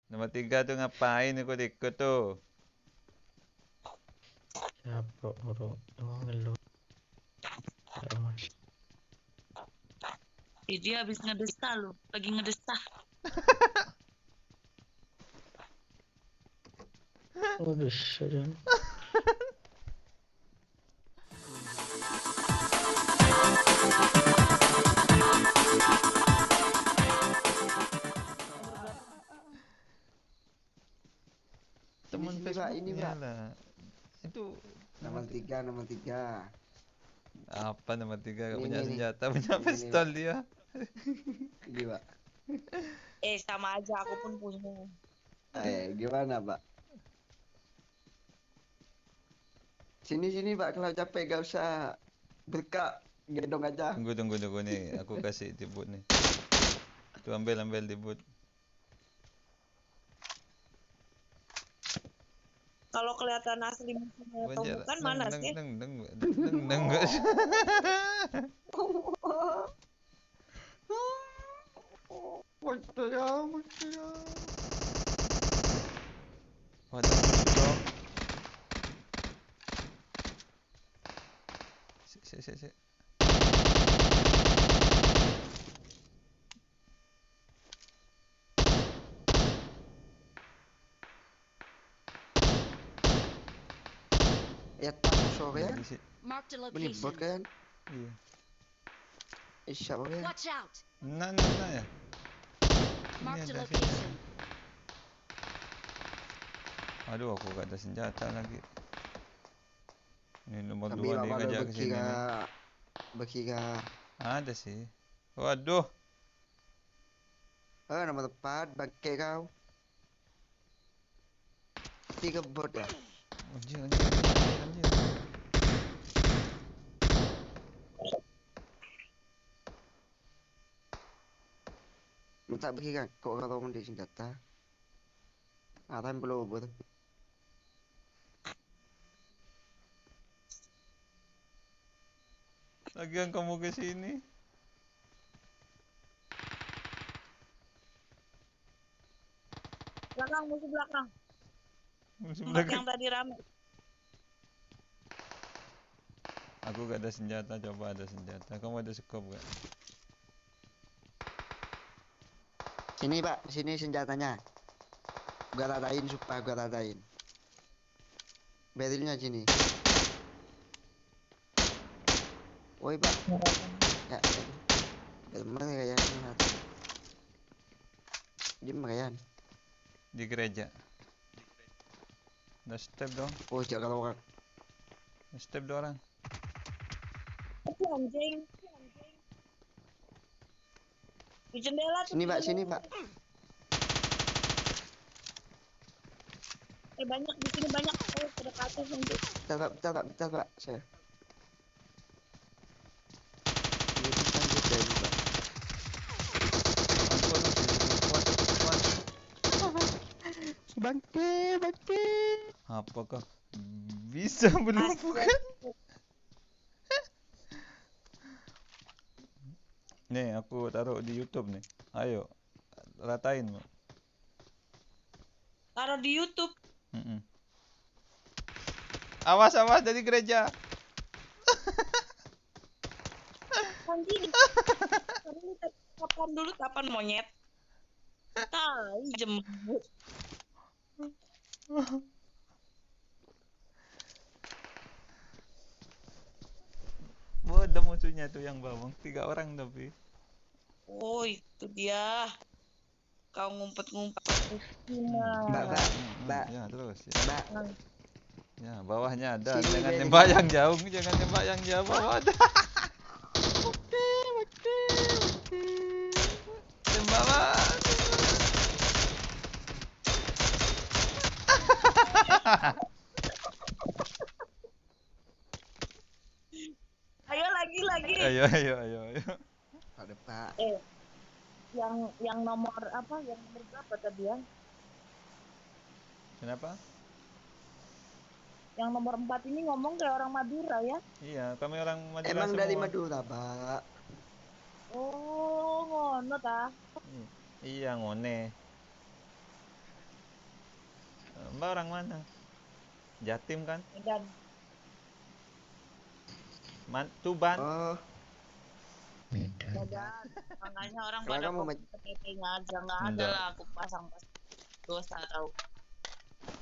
Nomor 3 tuh ngapain ikut-ikut tuh? Ya bro, oh ngeluh. Ya, Mas. Dia habis ngedesta loh, lagi ngedesta. Waduh, sudah. Temen Sini Pak, ini Facebooknya Pak. lah. Itu Nomor 3, nomor 3. apa nomor 3 gak punya Ini. senjata, punya Ini, pistol Pak. dia. Ini Pak. Sama aja, aku pun punya. Gimana Pak? Sini Pak, kalau capek gak usah berkak, gendong aja. Tunggu nih, aku kasih dibut nih. Tuh ambil dibut. Kalau kelihatan asli musuhnya atau Wajar. bukan mana sih? Neng. Betul. Wadah musuh dong. Sik. Ya tak sore ya. Marked a Ini location. bot kan? Iya. Siapa ya? Watch out. Nah ya. Marked a ada location. Aduh, aku gak ada senjata lagi. Ini nomor Tapi 2 nih Bapak ngajak ke sini nih. Bekira. Ada sih. Waduh. Nomor 4, bangke kau. 3 bot ya? Anjir. Minta bekira kau orang di senjata. Ada yang belum bot. Lagian kamu ke sini. Belakang, musuh belakang. Musuh Tempat belakang. yang tadi rame. Aku gak ada senjata, coba ada senjata. Kamu ada scope gak? Sini Pak, sini senjatanya. Gua radain supaya gua radain. Berilnya sini. Woi Pak. Ya. Bener kayak Jim kayak. Di gereja. Udah step dong. Oh, jangan orang. Step 2 orang. Itu anjing. Di jendela tuh. Sini Pak, sini Pak. Banyak di sini banyak. Pada ke atas nanti. Bentar Pak, saya. Ini bukan good dari Pak. Bangke. Apakah bisa melumpuhkan? Nih, aku taruh di YouTube nih. Ayo, ratain, Mbak. Taruh di YouTube. Awas dari gereja. Anjing. Kapan monyet? Tai jembut. Bodoh musuhnya tuh yang bawang. 3 orang tapi. Oh, itu dia. Kau ngumpet-ngumpet. Mbak. Ya, terus ya. Mbak. Ya, bawahnya ada. Sini, Jangan Bel. nembak yang jauh, bawah ada. Tembak, Pak. Ayo lagi. Ayo. Ada Pak. Yang nomor apa? Yang nomor berapa tadi ya? Kenapa? Yang nomor 4 ini ngomong kayak orang Madura ya? Iya, kami orang Madura Emang semua. dari Madura, Pak. Oh, ngono ta? Iya, ngone. Mbak orang mana? Jatim kan? Dan Tuban. Oh, Medan. Medan. Makanya orang Kalau pada kamu fokus ke PP-nya aja. Nggak ada Enggak. lah aku pasang dosa tahu.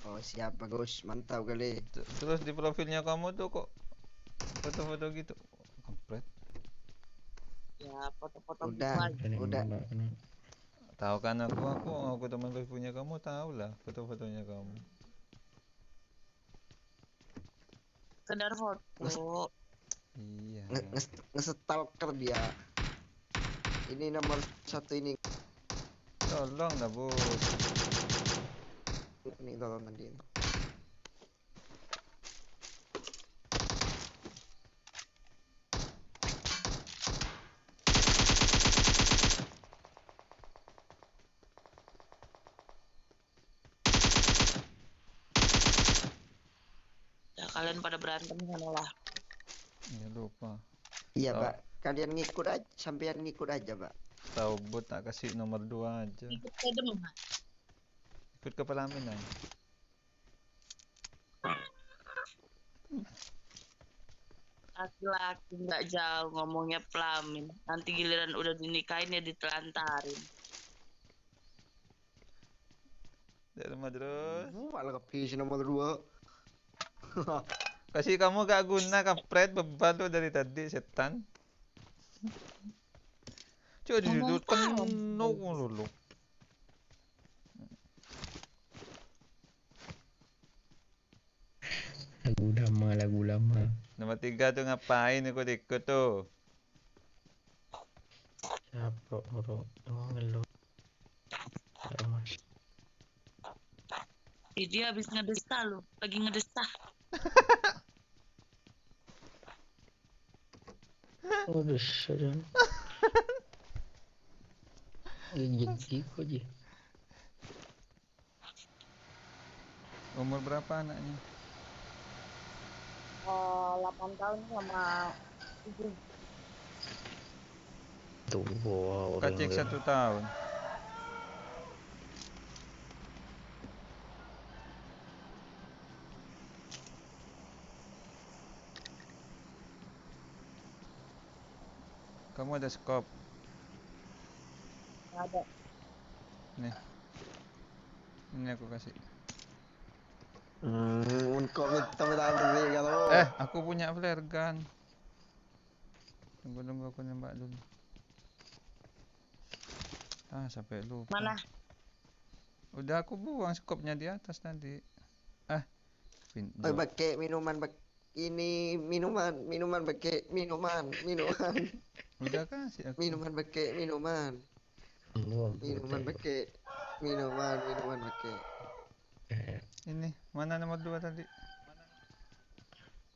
oh siap bagus, mantap kali. Terus di profilnya kamu tuh kok foto-foto gitu? Kampret. Ya foto-foto gitu Udah. aja. Udah. Tahu kan aku teman punya kamu, tahu lah foto-fotonya kamu. Sekedar foto. Iya. Nge-stalker dia. Ini nomor 1 ini. Tolong dah, Bos. Ini tolong nanti. Ya kalian pada berantem sana lah. Ya lupa. Iya, Oh. Pak. Kalian ngikut aja, sampean ngikut aja, Pak. Tahu bot tak kasih nomor 2 aja. Ikut kedem. Ikut ke pelaminan. Laki-laki nggak jauh ngomongnya pelamin. Nanti giliran udah dinikahin ya ditelantarin. Dari rumah terus. Malah kepisi nomor 2. Kasih kamu gak guna, kampret, beban tuh dari tadi, setan. Coba didudukkan dulu. Lagu lama. Nomor 3 tuh ngapain ikut-ikut tuh? Siapa orang ngeluh? Mas. Dia habis ngedesta lu, lagi ngedesta. Udah sedang. Jadi kok aja. Umur berapa anaknya? 8 tahun sama 7. Tuh orang. Kacik 1 tahun. Kamu ada skop. Ada. Nih. Ini aku kasih. Comment teman-teman kalau. Aku punya flare gun. Tunggu aku nembak dulu. Sampai lupa. Mana? Udah aku buang skopnya di atas tadi. Oh, pakai minuman ini minuman pakai minuman. Udah kasih aku. Minuman pakai minuman. Minuman pakai minuman pakai. Ini, mana nomor 2 tadi?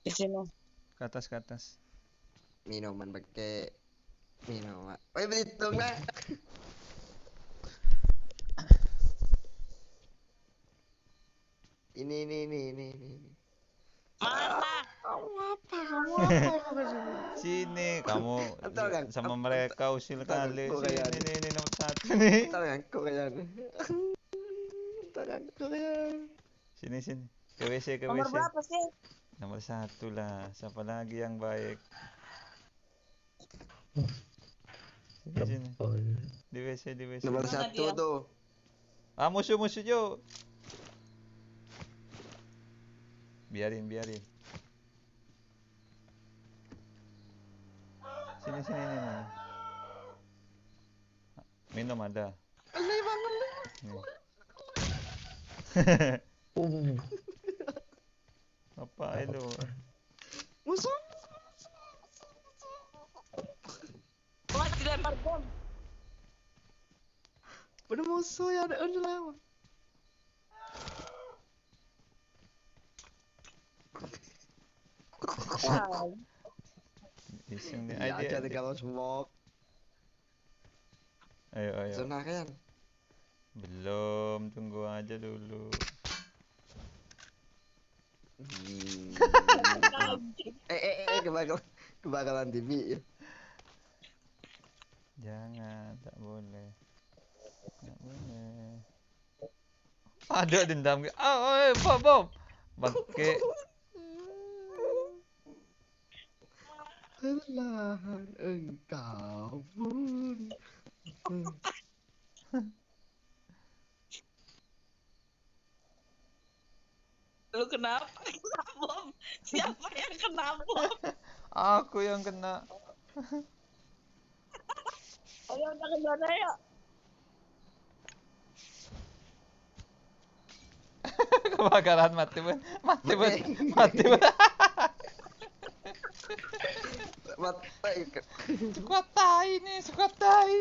Di sini. Ke atas. Minuman pakai minuman. Oh, berhitung lah. Ini. Mana? Sini kamu Betul kan? sama mereka usil Betul kan? kali. Kok Sini kayak- ini nomor 1 nih. Tanganku kayak. Sini. Ke WC. Nomor berapa sih? Nomor 1 lah. Siapa lagi yang baik? Sini. Di WC. Nomor Mana 1 dia? tuh. Musuh Jo. Biarin. Sini. Minum ada. Nih. Apa itu? Musuh. Wah, dilempar bom. Ada musuh ya, ada lama. Wah, Iseng nih. Ya aja kalau smoke. Ayo. Zona kan. Belum, tunggu aja dulu. Kebakaran TV ya. Jangan, tak boleh. Ada dendam. Oh, bom. Bangke. Perlahan engkau pun. Lu kenapa kena bom? Siapa yang kena bom? Aku yang kena. Ayo udah ke sana yuk. Kebakaran mati pun. Mati pun. Mati pun. Mata ikan. Sekuat tai nih, sekuat tai.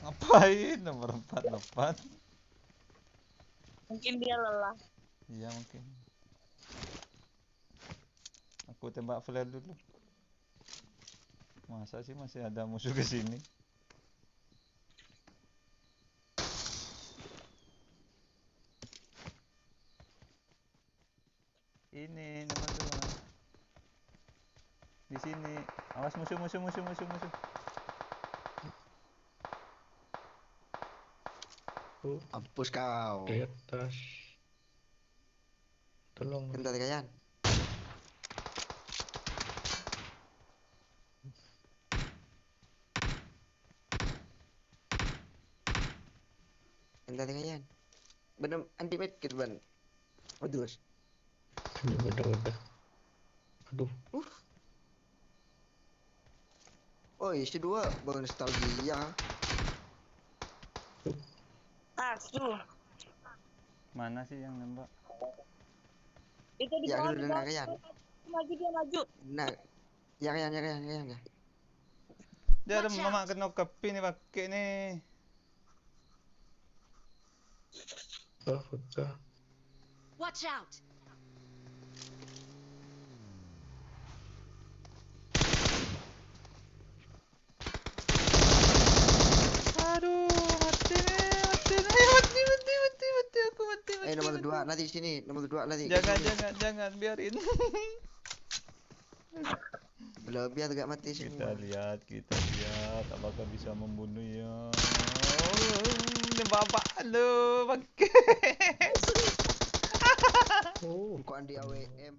Ngapain nomor 4 Mungkin dia lelah. Iya mungkin. Aku tembak flare dulu. Masa sih masih ada musuh ke sini? Ini nomor 2. Di sini. Awas musuh. Mampus kau. Di atas. Tolong. Bentar Kayan. Bentar Kayan. Bener anti medkit ban. Aduh. Udah. Aduh. Oh isi 2 bang nostalgia. Tuh. Mana sih yang nembak? Itu di Ya bawah. dulu nah Kayan. Maju dia maju. Nah. Ya Kayan. Dia ada Watch mama out. kena kepi nih pakai nih. Oh, pecah. Watch out. Aduh, mati aku mati. Nomor 2 nanti sini. Nomor 2 nanti. Jangan biarin. Belum biar gak mati sini. Kita lihat apakah bisa membunuh ya. Bapak lu pakai. Oh. Kok andi AWM.